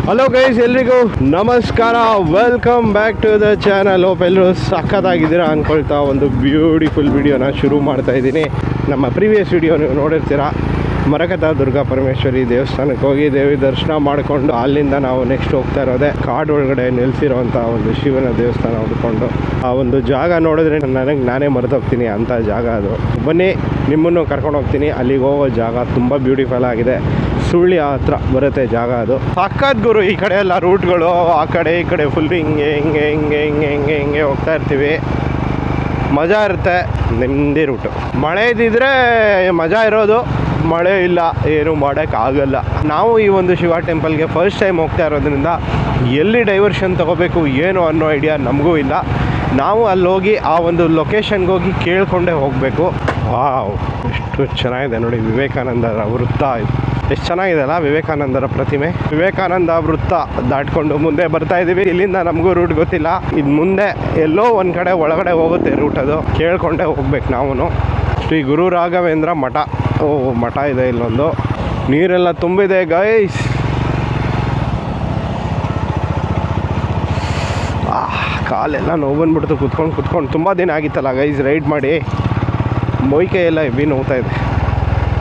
Hello guys, ಎಲ್ರಿಗೂ ನಮಸ್ಕಾರ. Welcome back to the channel. Hope ಎಲ್ಲರೂ ಸಖತ್ತಾಗಿದ್ದೀರಾ ಅಂದ್ಕೊಳ್ತಾ ಒಂದು ಬ್ಯೂಟಿಫುಲ್ ವಿಡಿಯೋನ ಶುರು ಮಾಡ್ತಾ ಇದ್ದೀನಿ. ನಮ್ಮ ಪ್ರೀವಿಯಸ್ ವಿಡಿಯೋ ನೀವು ನೋಡಿರ್ತೀರ. ಮರಕತ ದುರ್ಗಾ ಪರಮೇಶ್ವರಿ ದೇವಸ್ಥಾನಕ್ಕೆ ಹೋಗಿ ದೇವಿ ದರ್ಶನ ಮಾಡಿಕೊಂಡು ಅಲ್ಲಿಂದ ನಾವು ನೆಕ್ಸ್ಟ್ ಹೋಗ್ತಾ ಇರೋದೆ ಕಾಡು ಒಳಗಡೆ ನಿಲ್ಲಿಸಿರೋವಂಥ ಒಂದು ಶಿವನ ದೇವಸ್ಥಾನ ಹುಡ್ಕೊಂಡು. ಆ ಒಂದು ಜಾಗ ನೋಡಿದ್ರೆ ನಾನೇ ಮರೆತೋಗ್ತೀನಿ ಅಂಥ ಜಾಗ ಅದು. ಬನ್ನಿ, ನಿಮ್ಮನ್ನು ಕರ್ಕೊಂಡು ಹೋಗ್ತೀನಿ. ಅಲ್ಲಿಗೆ ಹೋಗೋ ಜಾಗ ತುಂಬ ಬ್ಯೂಟಿಫುಲ್ ಆಗಿದೆ. ಸುಳ್ಳಿ ಹತ್ರ ಬರುತ್ತೆ ಜಾಗ ಅದು. ಸಕ್ಕತ್ ಗುರು. ಈ ಕಡೆ ಎಲ್ಲ ರೂಟ್ಗಳು ಆ ಕಡೆ ಈ ಕಡೆ ಫುಲ್ ಹಿಂಗೆ ಹಿಂಗೆ ಹಿಂಗೆ ಹಿಂಗೆ ಹಿಂಗೆ ಹಿಂಗೆ ಹೋಗ್ತಾ ಇರ್ತೀವಿ. ಮಜಾ ಇರುತ್ತೆ. ನೆಮ್ಮದಿ ರೂಟು. ಮಳೆ ಇದ್ದಿದ್ರೆ ಮಜಾ ಇರೋದು. ಮಳೆ ಇಲ್ಲ, ಏನು ಮಾಡೋಕ್ಕಾಗಲ್ಲ. ನಾವು ಈ ಒಂದು ಶಿವ ಟೆಂಪಲ್ಗೆ ಫಸ್ಟ್ ಟೈಮ್ ಹೋಗ್ತಾ ಇರೋದ್ರಿಂದ ಎಲ್ಲಿ ಡೈವರ್ಷನ್ ತೊಗೋಬೇಕು ಏನು ಅನ್ನೋ ಐಡಿಯಾ ನಮಗೂ ಇಲ್ಲ. ನಾವು ಅಲ್ಲಿ ಹೋಗಿ ಆ ಒಂದು ಲೊಕೇಶನ್ಗೆ ಹೋಗಿ ಕೇಳಿಕೊಂಡೇ ಹೋಗಬೇಕು. ವಾವ್, ಎಷ್ಟು ಚೆನ್ನಾಗಿದೆ ನೋಡಿ. ವಿವೇಕಾನಂದರ ವೃತ್ತ ಎಷ್ಟು ಚೆನ್ನಾಗಿದೆ ಅಲ್ಲ, ವಿವೇಕಾನಂದರ ಪ್ರತಿಮೆ. ವಿವೇಕಾನಂದ ವೃತ್ತ ದಾಟ್ಕೊಂಡು ಮುಂದೆ ಬರ್ತಾ ಇದ್ದೀವಿ. ಇಲ್ಲಿಂದ ನಮಗೂ ರೂಟ್ ಗೊತ್ತಿಲ್ಲ. ಇದು ಮುಂದೆ ಎಲ್ಲೋ ಒಂದು ಕಡೆ ಒಳಗಡೆ ಹೋಗುತ್ತೆ ರೂಟ್. ಅದು ಕೇಳ್ಕೊಂಡೇ ಹೋಗ್ಬೇಕು ನಾವು. ಶ್ರೀ ಗುರು ರಾಘವೇಂದ್ರ ಮಠ. ಓ, ಮಠ ಇದೆ ಇಲ್ಲೊಂದು. ನೀರೆಲ್ಲ ತುಂಬಿದೆ ಗೈಸ್. ಕಾಲೆಲ್ಲ ನೋವು ಬಂದ್ಬಿಡ್ತು ಕುತ್ಕೊಂಡು ತುಂಬ ದಿನ ಆಗಿತ್ತಲ್ಲ ಗೈಸ್ ರೈಡ್ ಮಾಡಿ. ಮೊಯ್ಕೆ ಎಲ್ಲ ಹೆವಿ ನೋವ್ತಾ ಇದೆ.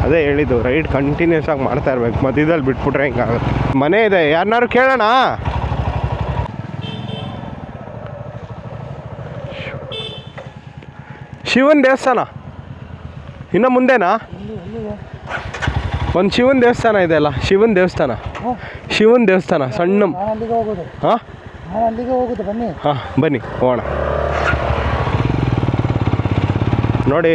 ಅದೇ ಹೇಳಿದ್ದು, ರೈಡ್ ಕಂಟಿನ್ಯೂಸ್ ಆಗಿ ಮಾಡ್ತಾ ಇರ್ಬೇಕು. ಮಧ್ಯದಲ್ಲಿ ಬಿಟ್ಬಿಟ್ರೆ ಹಿಂಗಾಗುತ್ತೆ. ಮನೆ ಇದೆ, ಯಾರನ್ನಾರು ಕೇಳೋಣ. ಶಿವನ ದೇವಸ್ಥಾನ ಇನ್ನು ಮುಂದೆನಾ? ಒಂದು ಶಿವನ ದೇವಸ್ಥಾನ ಇದೆ ಅಲ್ಲ, ಶಿವನ ದೇವಸ್ಥಾನ ಸಣ್ಣ. ಹಾಂ ಹಾಂ, ಬನ್ನಿ ಹೋಗೋಣ. ನೋಡಿ,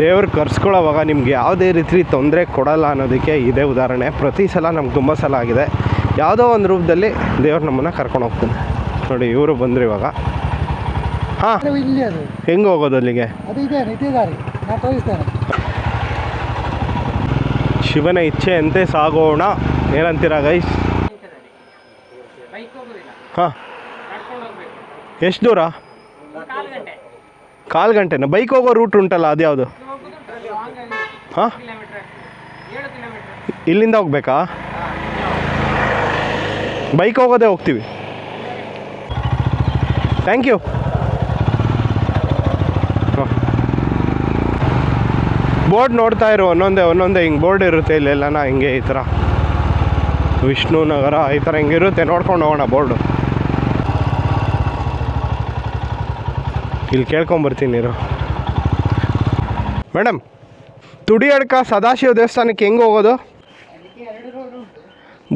ದೇವ್ರು ಕರ್ಸ್ಕೊಳ್ಳೋವಾಗ ನಿಮ್ಗೆ ಯಾವುದೇ ರೀತಿ ತೊಂದರೆ ಕೊಡಲ್ಲ ಅನ್ನೋದಕ್ಕೆ ಇದೇ ಉದಾಹರಣೆ. ಪ್ರತಿ ಸಲ ನಮ್ಗೆ ತುಂಬ ಸಲ ಆಗಿದೆ. ಯಾವುದೋ ಒಂದು ರೂಪದಲ್ಲಿ ದೇವ್ರು ನಮ್ಮನ್ನು ಕರ್ಕೊಂಡು ಹೋಗ್ತಾನೆ. ನೋಡಿ, ಇವರು ಬಂದರು ಇವಾಗ. ಹಾಂ, ಹೆಂಗೆ ಹೋಗೋದು ಅಲ್ಲಿಗೆ? ಶಿವನ ಇಚ್ಛೆಯಂತೆ ಸಾಗೋಣ. ಏನಂತೀರಾ ಗೈಸ್? ಹಾಂ, ಎಷ್ಟು ದೂರ? ಕಾಲು ಗಂಟೆನಾ? ಬೈಕ್ ಹೋಗೋ ರೂಟ್ ಉಂಟಲ್ಲ, ಅದ್ಯಾವುದು? ಹಾಂ, ಇಲ್ಲಿಂದ ಹೋಗ್ಬೇಕಾ? ಬೈಕ್ ಹೋಗೋದೇ ಹೋಗ್ತೀವಿ. Thank you. ಹಾಂ, ಬೋರ್ಡ್ ನೋಡ್ತಾ ಇರೋ. ಒಂದೊಂದೇ ಹಿಂಗೆ ಬೋರ್ಡ್ ಇರುತ್ತೆ ಇಲ್ಲೆಲ್ಲನ. ಹಿಂಗೆ ಈ ಥರ ವಿಷ್ಣು ನಗರ ಈ ಥರ ಹಿಂಗಿರುತ್ತೆ. ನೋಡ್ಕೊಂಡು ಹೋಗೋಣ ಬೋರ್ಡು. ಇಲ್ಲಿ ಕೇಳ್ಕೊಂಬರ್ತೀನಿ ಇರು. ಮೇಡಮ್, ತುಡಿಯಡ್ಕ ಸದಾಶಿವ ದೇವಸ್ಥಾನಕ್ಕೆ ಹೆಂಗೆ ಹೋಗೋದು?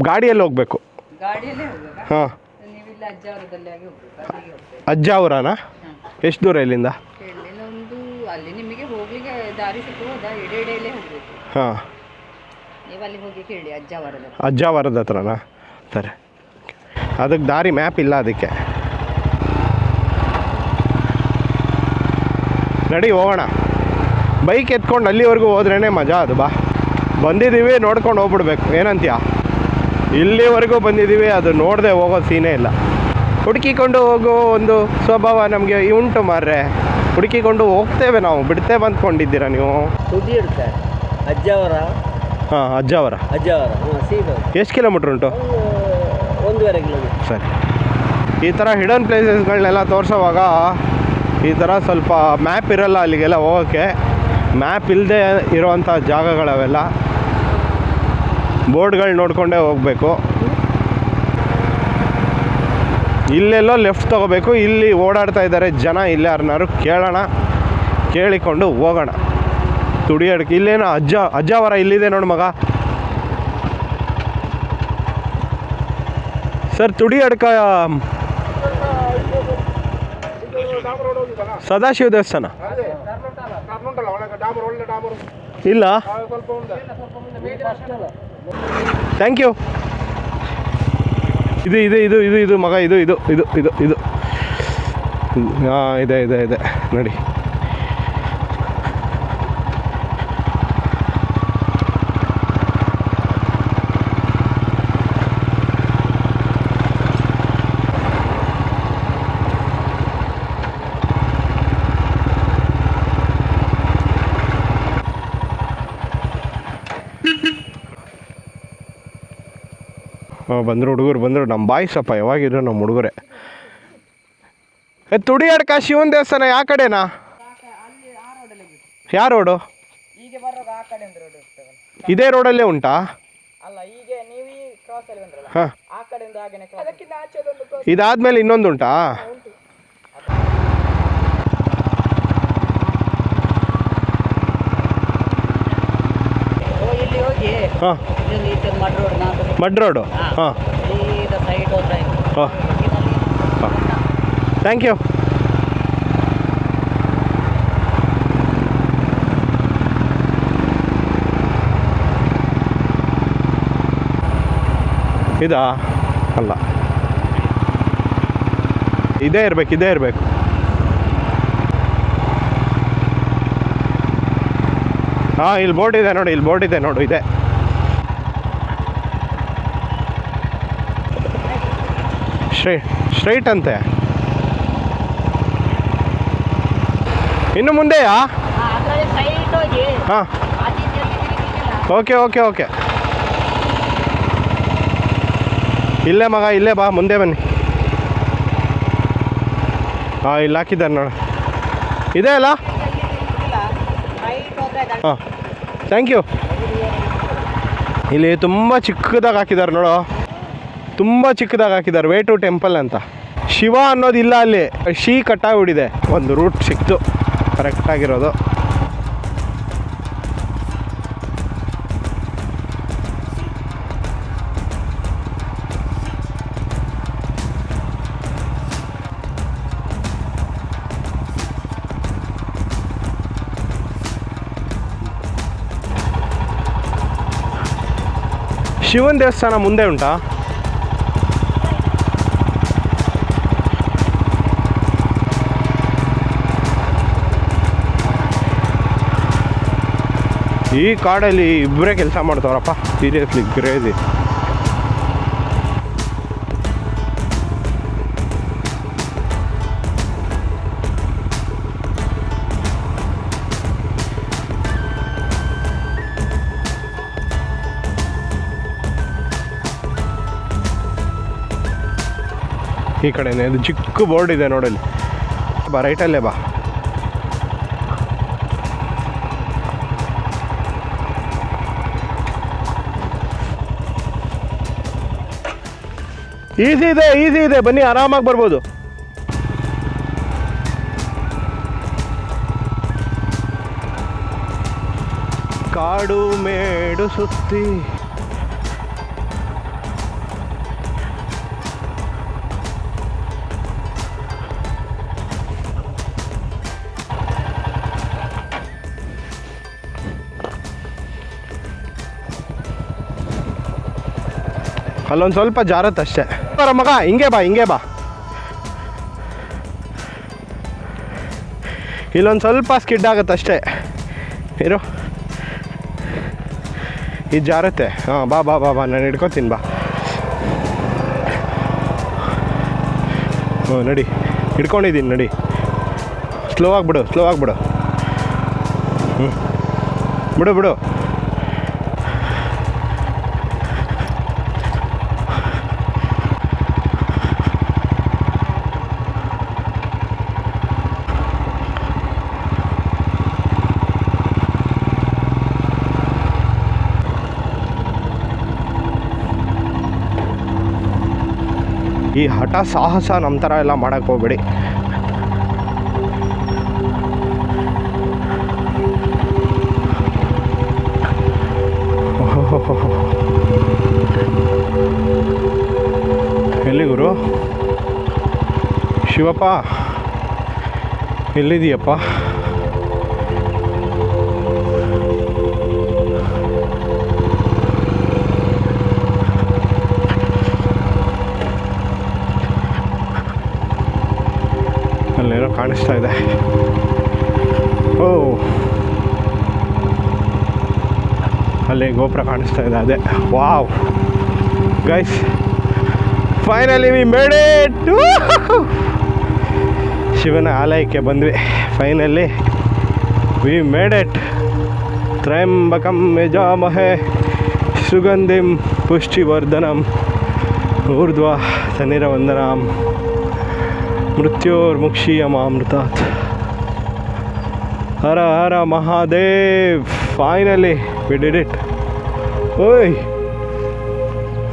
ಗಾಡಿಯಲ್ಲಿ ಹೋಗ್ಬೇಕು. ಹಾಂ, ಅಜ್ಜಾವರನಾ? ಎಷ್ಟು ದೂರ ಇಲ್ಲಿಂದ? ಹಾಂ, ಅಜ್ಜಾವರದ ಹತ್ರನಾ? ಸರಿ, ಅದಕ್ಕೆ ದಾರಿ ಮ್ಯಾಪ್ ಇಲ್ಲ ಅದಕ್ಕೆ. ನಡಿ ಹೋಗೋಣ. ಬೈಕ್ ಎತ್ಕೊಂಡು ಅಲ್ಲಿವರೆಗೂ ಹೋದ್ರೇ ಮಜಾ. ಅದು ಬಾ, ಬಂದಿದ್ದೀವಿ ನೋಡ್ಕೊಂಡು ಹೋಗ್ಬಿಡ್ಬೇಕು. ಏನಂತೀಯ? ಇಲ್ಲಿವರೆಗೂ ಬಂದಿದ್ದೀವಿ, ಅದು ನೋಡದೆ ಹೋಗೋ ಸೀನೇ ಇಲ್ಲ. ಹುಡುಕಿಕೊಂಡು ಹೋಗೋ ಒಂದು ಸ್ವಭಾವ ನಮಗೆ ಉಂಟು ಮಾರ್ರೆ. ಹುಡುಕಿಕೊಂಡು ಹೋಗ್ತೇವೆ ನಾವು, ಬಿಡ್ತೇವೆ ಅಂದ್ಕೊಂಡಿದ್ದೀರಾ ನೀವು? ಅಜ್ಜಾವರ. ಹಾಂ, ಅಜ್ಜಾವರ. ಎಷ್ಟು ಕಿಲೋಮೀಟ್ರ್ ಉಂಟು? 1.5 ಕಿಲೋಮೀಟ್ರ್. ಸರಿ. ಈ ಥರ ಹಿಡನ್ ಪ್ಲೇಸಸ್ಗಳನ್ನೆಲ್ಲ ತೋರಿಸೋವಾಗ ಈ ಥರ ಸ್ವಲ್ಪ ಮ್ಯಾಪ್ ಇರೋಲ್ಲ ಅಲ್ಲಿಗೆಲ್ಲ ಹೋಗೋಕ್ಕೆ. ಮ್ಯಾಪ್ ಇಲ್ಲದೆ ಇರೋವಂಥ ಜಾಗಗಳವೆಲ್ಲ. ಬೋರ್ಡ್ಗಳು ನೋಡಿಕೊಂಡೇ ಹೋಗಬೇಕು. ಇಲ್ಲೆಲ್ಲೋ ಲೆಫ್ಟ್ ತೊಗೋಬೇಕು. ಇಲ್ಲಿ ಓಡಾಡ್ತಾ ಇದ್ದಾರೆ ಜನ. ಇಲ್ಲೇ ಯಾರನ್ನಾರು ಕೇಳೋಣ, ಕೇಳಿಕೊಂಡು ಹೋಗೋಣ. ತುಡಿಯಡ್ಕೆ ಇಲ್ಲೇನೋ ಅಜ್ಜಾವರ ಇಲ್ಲಿದೆ ನೋಡಿ ಮಗ. ಸರ್, ತುಡಿಯಡ್ಕ ಸದಾಶಿವ ದೇವಸ್ಥಾನ ಇಲ್ಲ? Thank you. ಇದು ಮಗ, ಇದು ಹಾಂ, ಇದೆ ನೋಡಿ. ಬಂದರು ಹುಡುಗರು ಬಂದರು. ನಮ್ಮ ಬಾಯ್ಸಪ್ಪ ಯಾವಾಗಿದ್ರು ನಮ್ಮ ಹುಡುಗರೇ. ತುಡಿ ಅಡ್ಕ ಶಿವನ ದೇವಸ್ಥಾನ ಯಾವ ಕಡೆನಾ? ಯಾವ ರೋಡು? ಇದೇ ರೋಡಲ್ಲೇ ಉಂಟಾ? ಹಾಂ, ಇದಾದ್ಮೇಲೆ ಇನ್ನೊಂದು ಉಂಟಾ? ಹಾಂ, ಮಡ್ ರೋಡು. ಹಾಂ ಹಾಂ ಹಾಂ, ಥ್ಯಾಂಕ್ ಯು. ಇದಾ? ಅಲ್ಲ, ಇದೇ ಇರಬೇಕು, ಇದೇ ಇರಬೇಕು. ಹಾಂ, ಇಲ್ಲಿ ಬೋರ್ಡ್ ಇದೆ ನೋಡಿ, ಇಲ್ಲಿ ಬೋರ್ಡ್ ಇದೆ ನೋಡು, ಇದೆ. ಸ್ಟ್ರೈಟ್ ಅಂತೆ. ಇನ್ನು ಮುಂದೆಯಾ? ಹಾಂ, ಓಕೆ ಓಕೆ ಓಕೆ. ಇಲ್ಲೇ ಮಗ, ಇಲ್ಲೇ ಬಾ, ಮುಂದೆ ಬನ್ನಿ. ಹಾಂ, ಇಲ್ಲಿ ಹಾಕಿದ್ದಾರೆ ನೋಡು, ಇದೆ ಅಲ್ಲ? ಹಾಂ, ಥ್ಯಾಂಕ್ ಯು. ಇಲ್ಲಿ ತುಂಬ ಚಿಕ್ಕದಾಗಿ ಹಾಕಿದ್ದಾರೆ ನೋಡು, ತುಂಬ ಚಿಕ್ಕದಾಗಿ ಹಾಕಿದ್ದಾರೆ. ವೇ ಟು ಟೆಂಪಲ್ ಅಂತ. ಶಿವ ಅನ್ನೋದಿಲ್ಲ ಅಲ್ಲಿ, ಶೀ ಕಟ್ಟಾಗ್ಬಿಟ್ಟಿದೆ. ಒಂದು ರೂಟ್ ಸಿಕ್ತು ಕರೆಕ್ಟಾಗಿರೋದು. ಶಿವನ ದೇವಸ್ಥಾನ ಮುಂದೆ ಉಂಟಾ? ಈ ಕಾಡಲ್ಲಿ ಇಬ್ಬರೇ ಕೆಲಸ ಮಾಡ್ತಾವ್ರಪ್ಪ, ಸೀರಿಯಸ್ಲಿ ಕ್ರೇಜಿ. ಈ ಕಡೆನೇ ಇದು ಚಿಕ್ಕ ಬೋರ್ಡ್ ಇದೆ ನೋಡಲ್ಲಿ. ಬಾ, ರೈಟಲ್ಲೇ ಬಾ. ಈಸಿ ಇದೆ, ಈಸಿ ಇದೆ, ಬನ್ನಿ, ಆರಾಮಾಗಿ ಬರ್ಬೋದು. ಕಾಡು ಮೇಡು ಸುತ್ತಿ ಅಲ್ಲೊಂದು ಸ್ವಲ್ಪ ಜಾರತ್ತಷ್ಟೇ. ಬರ ಮಗ, ಹಿಂಗೆ ಬಾ, ಹಿಂಗೆ ಬಾ. ಇಲ್ಲೊಂದು ಸ್ವಲ್ಪ ಸ್ಕಿಡ್ ಆಗುತ್ತಷ್ಟೇ, ಇರು. ಇದು ಜಾರತ್ತೆ. ಹಾಂ, ಬಾ ಬಾ ಬಾ ಬಾ, ನಾನು ಹಿಡ್ಕೊತೀನಿ, ಬಾ. ಹ್ಞೂ, ನಡಿ, ಹಿಡ್ಕೊಂಡಿದ್ದೀನಿ, ನಡಿ. ಸ್ಲೋ ಆಗಿಬಿಡು, ಸ್ಲೋ ಆಗಿಬಿಡು. ಹ್ಞೂ, ಬಿಡು ಬಿಡು. ಈ ಹಠ ಸಾಹಸ ನಮ್ಮ ಥರ ಎಲ್ಲ ಮಾಡೋಕ್ಕೆ ಹೋಗ್ಬೇಡಿ. ಎಲ್ಲಿ ಗುರು? ಶಿವಪ್ಪ ಎಲ್ಲಿದೆಯಪ್ಪ? ಅಲ್ಲೇನೋ ಕಾಣಿಸ್ತಾ ಇದೆ. ಓ, ಅಲ್ಲಿ ಗೋಪುರ ಕಾಣಿಸ್ತಾ ಇದೆ, ಅದೇ. Wow guys, finally we made it. ಶಿವನ ಆಲಯಕ್ಕೆ ಬಂದ್ವಿ ಫೈನಲಿ. We made it. ತ್ರಯಂಬಕಂ ಯಜಾಮಹೇ ಸುಗಂಧಿಂ ಪುಷ್ಟಿವರ್ಧನಂ ಊರ್ಧ್ವ ಶನಿರವಂದನಾಂ ಮೃತ್ಯೋರ್ಮುಕ್ಷೀಯಮಾಮೃತಾತ್. ಹರ ಹರ Mahadev. Finally we did it. ಓಯ್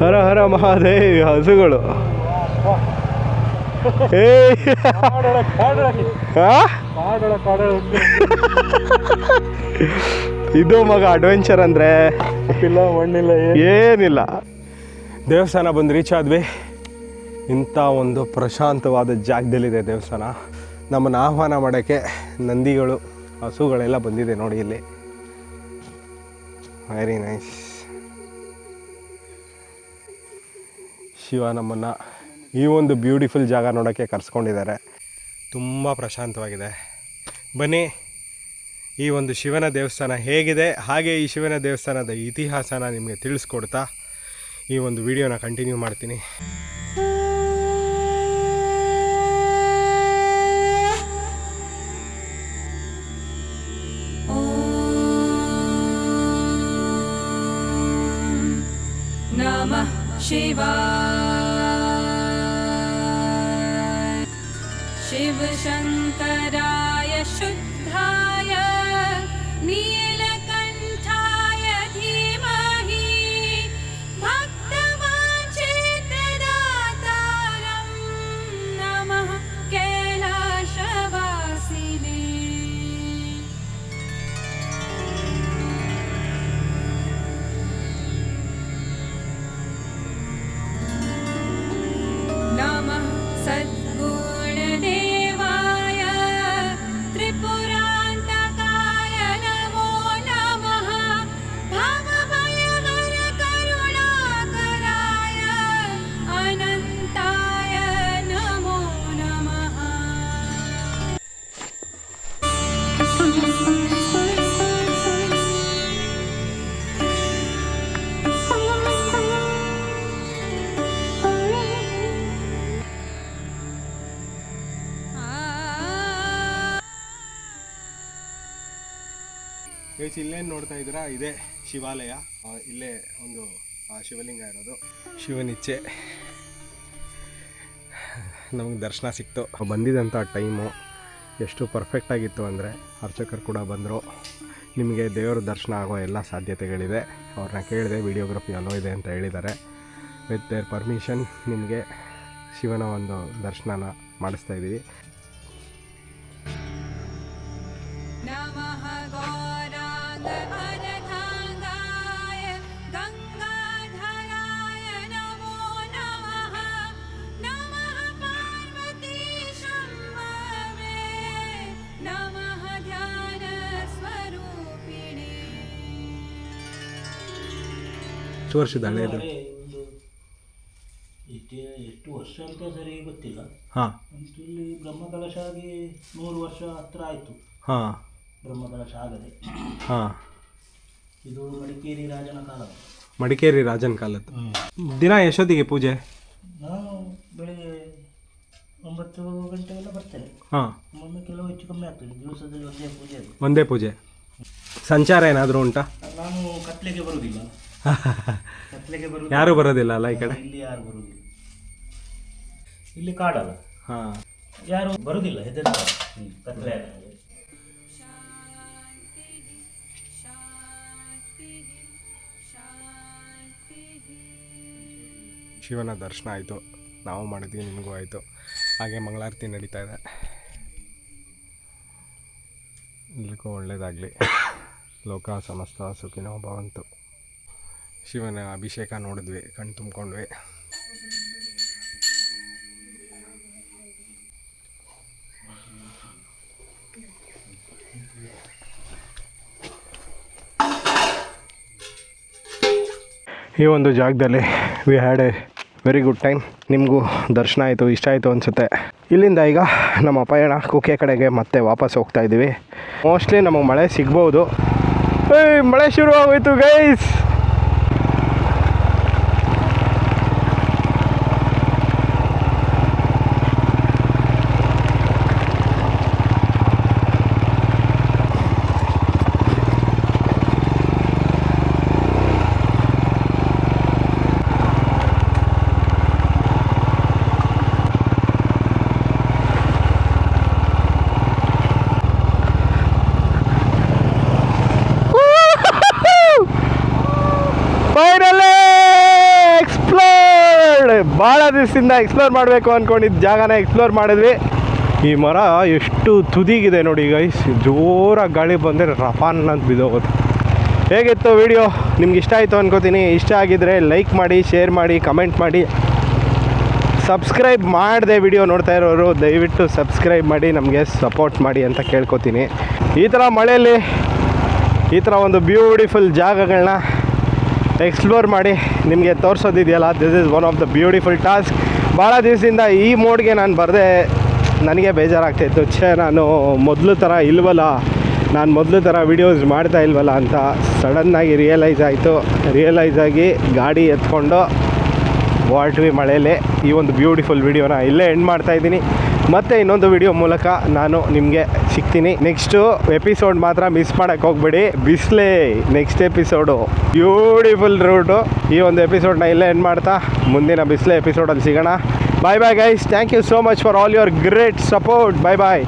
ಹರ ಹರ ಮಹಾದೇವ್. ಹಸುಗಳು ಇದು ಮಗ ಅಡ್ವೆಂಚರ್ ಅಂದರೆ ಮಣ್ಣಿಲ್ಲ ಏನಿಲ್ಲ. ದೇವಸ್ಥಾನ ಬಂದು ರೀಚ್ ಆದ್ವಿ. ಇಂಥ ಒಂದು ಪ್ರಶಾಂತವಾದ ಜಾಗದಲ್ಲಿದೆ ದೇವಸ್ಥಾನ. ನಮ್ಮನ್ನು ಆಹ್ವಾನ ಮಾಡೋಕ್ಕೆ ನಂದಿಗಳು ಹಸುಗಳೆಲ್ಲ ಬಂದಿದೆ ನೋಡಿ ಇಲ್ಲಿ. Very nice. ಶಿವ ನಮ್ಮನ್ನು ಈ ಒಂದು ಬ್ಯೂಟಿಫುಲ್ ಜಾಗ ನೋಡೋಕ್ಕೆ ಕರೆಸ್ಕೊಂಡಿದ್ದಾರೆ. ತುಂಬ ಪ್ರಶಾಂತವಾಗಿದೆ. ಬನ್ನಿ ಈ ಒಂದು ಶಿವನ ದೇವಸ್ಥಾನ ಹೇಗಿದೆ, ಹಾಗೆ ಈ ಶಿವನ ದೇವಸ್ಥಾನದ ಇತಿಹಾಸನ ನಿಮಗೆ ತಿಳಿಸ್ಕೊಡ್ತಾ ಈ ಒಂದು ವಿಡಿಯೋನ ಕಂಟಿನ್ಯೂ ಮಾಡ್ತೀನಿ. ನಮಃ ಶಿವಾಯ. ಶಿವ ಶಂಕರಾಯ ಶುದ್ಧಾಯ ನೀಲಕಂಠಾಯ ಧೀಮಹಿ ಭಕ್ತವಾಂಛಿತದಾತಾರಂ ನಮಃ ಕೈಲಾಸವಾಸಿನೇ. ನಮಃ ಸದ್ಗುಣದೇವಾಯ ತ್ರಿಪುರಾಂತಕಾಯ ನಮೋ ನಮಃ ಭವಭಯಹರ ಕರುಣಾಕರಾಯ ಅನಂತಾಯ ನಮೋ ನಮಃ. ಇಲ್ಲೇನು ನೋಡ್ತಾ ಇದ್ದೀರಾ, ಇದೇ ಶಿವಾಲಯ. ಇಲ್ಲೇ ಒಂದು ಶಿವಲಿಂಗ ಇರೋದು. ಶಿವನಿಚ್ಛೆ ನಮಗೆ ದರ್ಶನ ಸಿಕ್ತು. ಬಂದಿದ್ದಂಥ ಟೈಮು ಎಷ್ಟು ಪರ್ಫೆಕ್ಟಾಗಿತ್ತು ಅಂದರೆ ಅರ್ಚಕರು ಕೂಡ ಬಂದರು. ನಿಮಗೆ ದೇವರ ದರ್ಶನ ಆಗೋ ಎಲ್ಲ ಸಾಧ್ಯತೆಗಳಿದೆ. ಅವ್ರನ್ನ ಕೇಳಿದೆ, ವಿಡಿಯೋಗ್ರಫಿ ಅಲೋ ಇದೆ ಅಂತ ಹೇಳಿದ್ದಾರೆ. ವಿತ್ ದೇರ್ ಪರ್ಮಿಷನ್ ನಿಮಗೆ ಶಿವನ ಒಂದು ದರ್ಶನನ ಮಾಡಿಸ್ತಾ ಇದ್ದೀವಿ. ನಮಃ ಗೌರಾಂಗ ಭರತಾಂಗಾಯ ಗಂಗಾಧರಾಯ ನಮೋ ನಮಃ. ನಮಃ ಪಾರ್ವತಿ ಶಂಭವೇ ನಮಃ ಧ್ಯಾನ ಸ್ವರೂಪಿಣಿ. ಎಷ್ಟು ವರ್ಷದ ಹಳೆಯದು? ಎಷ್ಟು ವರ್ಷ ಅಂತ ಸರಿ ಗೊತ್ತಿಲ್ಲ. ಹಾಂ, ಅಂತೂ ಇಲ್ಲಿ ಬ್ರಹ್ಮಕಲಶ ಆಗಿ 100 ವರ್ಷ ಹತ್ರ ಆಯಿತು. ಹಾಂ, ಬ್ರಹ್ಮಕಲಶ ಆಗದೆ. ಹಾಂ. ಇದು ಮಡಿಕೇರಿ ರಾಜನ ಕಾಲ. ಮಡಿಕೇರಿ ರಾಜನ ಕಾಲದ್ದು. ದಿನ ಎಷ್ಟೊತ್ತಿಗೆ ಪೂಜೆ? ನಾನು ಬೆಳಿಗ್ಗೆ 9 ಗಂಟೆಗೆಲ್ಲ ಬರ್ತೇನೆ. ಹಾಂ, ಒಮ್ಮೊಮ್ಮೆ ಕೆಲವು ಹೆಚ್ಚು ಕಮ್ಮಿ ಆಗ್ತದೆ. ದಿವಸದಲ್ಲಿ ಒಂದೇ ಪೂಜೆ ಅದು. ಒಂದೇ ಪೂಜೆ. ಸಂಚಾರ ಏನಾದರೂ ಉಂಟಾ? ನಾನು ಕತ್ಲೆಗೆ ಬರುವುದಿಲ್ಲ. ಕತ್ಲೆಗೆ ಬರುವುದಿಲ್ಲ. ಯಾರು ಬರೋದಿಲ್ಲ ಅಲ್ಲ ಈ ಕಡೆ? ಇಲ್ಲಿ ಯಾರು ಬರುವುದಿಲ್ಲ. ಇಲ್ಲಿ ಕಾಡಲ್ಲ. ಹಾಂ, ಯಾರು ಬರುವುದಿಲ್ಲ, ಹೆದರ್ತಾರೆ ಕತ್ಲೆ ಆದಾಗ. ಶಿವನ ದರ್ಶನ ಆಯಿತು, ನಾವು ಮಾಡಿದ್ವಿ, ನಿಮಗೂ ಆಯಿತು. ಹಾಗೆ ಮಂಗಳಾರತಿ ನಡೀತಾ ಇದೆ. ಎಲ್ರಿಗೂ ಒಳ್ಳೆಯದಾಗಲಿ. ಲೋಕ ಸಮಸ್ತ ಸುಖಿನೋ ಭವಂತು. ಶಿವನ ಅಭಿಷೇಕ ನೋಡಿದ್ವಿ, ಕಣ್ಣು ತುಂಬ್ಕೊಂಡ್ವಿ. ಈ ಒಂದು ಜಾಗದಲ್ಲಿ we had A very good time. ನಿಮಗೂ ದರ್ಶನ ಆಯಿತು, ಇಷ್ಟ ಆಯಿತು ಅನಿಸುತ್ತೆ. ಇಲ್ಲಿಂದ ಈಗ ನಮ್ಮ ಪಯಣ ಕುಕ್ಕೆ ಕಡೆಗೆ ಮತ್ತೆ ವಾಪಸ್ ಹೋಗ್ತಾ ಇದ್ದೀವಿ. ಮೋಸ್ಟ್ಲಿ ನಮಗೆ ಮಳೆ ಸಿಗ್ಬೋದು. ಮಳೆ ಶುರು ಆಗೋಯ್ತು ಗೈಸ್. ದಿವಸದಿಂದ ಎಕ್ಸ್ಪ್ಲೋರ್ ಮಾಡಬೇಕು ಅಂದ್ಕೊಂಡಿದ್ದ ಜಾಗನ ಎಕ್ಸ್ಪ್ಲೋರ್ ಮಾಡಿದ್ವಿ. ಈ ಮರ ಎಷ್ಟು ತುದಿಗಿದೆ ನೋಡಿ ಗೈಸ್, ಜೋರಾಗಿ ಗಾಳಿ ಬಂದರೆ ರಫಾನ್ ಅಂತ ಬಿದ್ದೋಗುತ್ತೆ. ಹೇಗಿತ್ತು ವಿಡಿಯೋ? ನಿಮ್ಗೆ ಇಷ್ಟ ಆಯಿತು ಅನ್ಕೋತೀನಿ. ಇಷ್ಟ ಆಗಿದ್ದರೆ ಲೈಕ್ ಮಾಡಿ, ಶೇರ್ ಮಾಡಿ, ಕಮೆಂಟ್ ಮಾಡಿ. ಸಬ್ಸ್ಕ್ರೈಬ್ ಮಾಡದೆ ವಿಡಿಯೋ ನೋಡ್ತಾ ಇರೋರು ದಯವಿಟ್ಟು ಸಬ್ಸ್ಕ್ರೈಬ್ ಮಾಡಿ ನಮಗೆ ಸಪೋರ್ಟ್ ಮಾಡಿ ಅಂತ ಕೇಳ್ಕೊತೀನಿ. ಈ ಥರ ಮಳೆಯಲ್ಲಿ ಈ ಥರ ಒಂದು ಬ್ಯೂಟಿಫುಲ್ ಜಾಗಗಳನ್ನ ಎಕ್ಸ್ಪ್ಲೋರ್ ಮಾಡಿ ನಿಮಗೆ ತೋರಿಸೋದಿದೆಯಲ್ಲ, this is one of the beautiful task. ಭಾಳ ದಿವಸದಿಂದ ಈ ಮೋಡ್ಗೆ ನಾನು ಬರದೆ ನನಗೆ ಬೇಜಾರಾಗ್ತಾಯಿತ್ತು. ನಾನು ಮೊದಲು ಥರ ಇಲ್ವಲ್ಲ, ನಾನು ಮೊದಲು ಥರ ವೀಡಿಯೋಸ್ ಮಾಡ್ತಾ ಇಲ್ವಲ್ಲ ಅಂತ ಸಡನ್ನಾಗಿ ರಿಯಲೈಸ್ ಆಗಿ ಗಾಡಿ ಎತ್ಕೊಂಡು ಹೊರಟ್ವಿ ಮಳೆಯಲ್ಲಿ. ಈ ಒಂದು ಬ್ಯೂಟಿಫುಲ್ ವೀಡಿಯೋನ ಇಲ್ಲೇ ಎಂಡ್ ಮಾಡ್ತಾಯಿದ್ದೀನಿ. ಮತ್ತೆ ಇನ್ನೊಂದು ವಿಡಿಯೋ ಮೂಲಕ ನಾನು ನಿಮಗೆ ಸಿಗ್ತೀನಿ. ನೆಕ್ಸ್ಟು ಎಪಿಸೋಡ್ ಮಾತ್ರ ಮಿಸ್ ಮಾಡೋಕ್ಕೆ ಹೋಗ್ಬೇಡಿ. ಬಿಸ್ಲೇ ನೆಕ್ಸ್ಟ್ ಎಪಿಸೋಡು, ಬ್ಯೂಟಿಫುಲ್ ರೂಟು. ಈ ಒಂದು ಎಪಿಸೋಡ್ನ ಇಲ್ಲೇ ಎಂಡ್ ಮಾಡ್ತಾ ಮುಂದಿನ ಬಿಸ್ಲೇ ಎಪಿಸೋಡಲ್ಲಿ ಸಿಗೋಣ. Bye bye guys, thank you so much for all your great support. Bye bye.